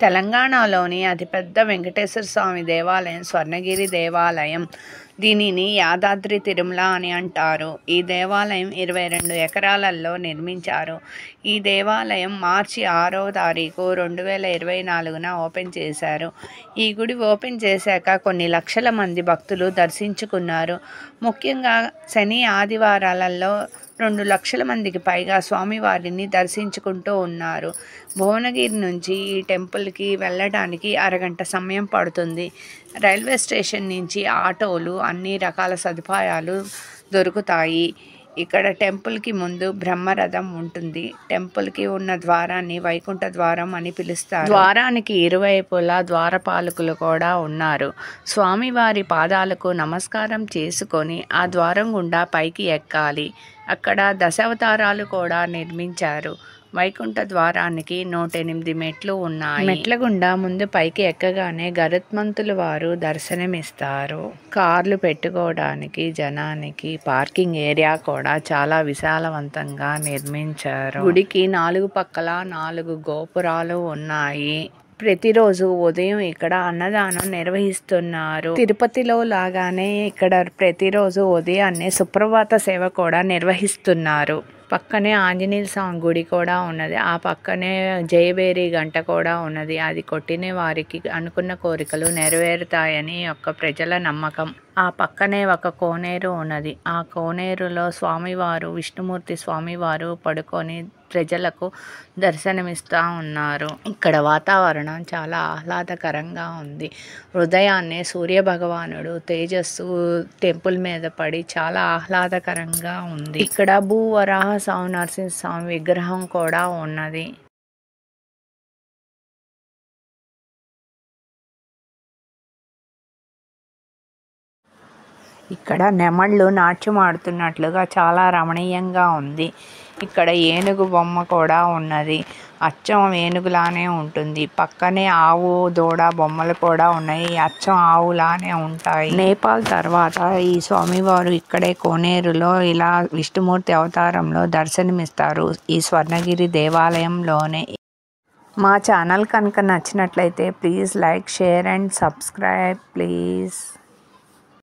తెలంగాణలోని అతిపెద్ద వెంకటేశ్వర స్వామి దేవాలయం స్వర్ణగిరి దేవాలయం. దీనిని యాదాద్రి తిరుమల అని అంటారు. ఈ దేవాలయం 22 ఎకరాలలో నిర్మించారు. ఈ దేవాలయం మార్చి 6వ తారీఖు 2024న ఓపెన్ చేశారు. ఈ గుడి ఓపెన్ చేశాక కొన్ని లక్షల మంది భక్తులు దర్శించుకున్నారు. ముఖ్యంగా శని ఆదివారాలలో 2 లక్షల మందికి పైగా స్వామివారిని దర్శించుకుంటూ ఉన్నారు. భువనగిరి నుంచి ఈ టెంపుల్కి వెళ్ళడానికి అరగంట సమయం పడుతుంది. రైల్వే స్టేషన్ నుంచి ఆటోలు, అన్ని రకాల సదుపాయాలు దొరుకుతాయి. ఇక్కడ టెంపుల్కి ముందు బ్రహ్మరథం ఉంటుంది. టెంపుల్కి ఉన్న ద్వారాన్ని వైకుంఠ ద్వారం అని పిలుస్తారు. ద్వారానికి ఇరువైపులా ద్వారపాలకులు కూడా ఉన్నారు. స్వామివారి పాదాలకు నమస్కారం చేసుకొని ఆ ద్వారం గుండా పైకి ఎక్కాలి. అక్కడ దశావతారాలు కూడా నిర్మించారు. వైకుంఠ ద్వారానికి 108 మెట్లు ఉన్నాయి. మెట్ల గుండా ముందు పైకి ఎక్కగానే గరుత్మంతుల వారు దర్శనమిస్తారు. కార్లు పెట్టుకోవడానికి జనానికి పార్కింగ్ ఏరియా కూడా చాలా విశాలవంతంగా నిర్మించారు. గుడికి 4 పక్కల 4 గోపురాలు ఉన్నాయి. ప్రతిరోజు ఉదయం ఇక్కడ అన్నదానం నిర్వహిస్తున్నారు. తిరుపతిలో లాగానే ఇక్కడ ప్రతిరోజు ఉదయాన్నే సుప్రభాత సేవ కూడా నిర్వహిస్తున్నారు. పక్కనే ఆంజనేయ స్వామి గుడి కూడా ఉన్నది. ఆ పక్కనే జయబేరి గంట కూడా ఉన్నది. అది కొట్టిన వారికి అనుకున్న కోరికలు నెరవేరుతాయని యొక్క ప్రజల నమ్మకం. ఆ పక్కనే ఒక కోనేరు ఉన్నది. ఆ కోనేరులో స్వామివారు, విష్ణుమూర్తి స్వామివారు పడుకొని ప్రజలకు దర్శనమిస్తూ ఉన్నారు. ఇక్కడ వాతావరణం చాలా ఆహ్లాదకరంగా ఉంది. ఉదయాన్నే సూర్యభగవానుడు తేజస్సు టెంపుల్ మీద పడి చాలా ఆహ్లాదకరంగా ఉంది. ఇక్కడ భూవరాహ స్వామి నరసింహస్వామి విగ్రహం కూడా ఉన్నది. ఇక్కడ నెమళ్ళు నాట్యం ఆడుతున్నట్లుగా చాలా రమణీయంగా ఉంది. ఇక్కడ ఏనుగు బొమ్మ కూడా ఉన్నది. అచ్చం ఏనుగులానే ఉంటుంది. పక్కనే ఆవు, దూడ బొమ్మలు కూడా ఉన్నాయి. అచ్చం ఆవులానే ఉంటాయి. నేపాల్ తర్వాత ఈ స్వామివారు ఇక్కడే కోనేరులో ఇలా విష్ణుమూర్తి అవతారంలో దర్శనమిస్తారు. ఈ స్వర్ణగిరి దేవాలయంలోనే. మా ఛానల్ కనుక నచ్చినట్లయితే please like, share and subscribe please.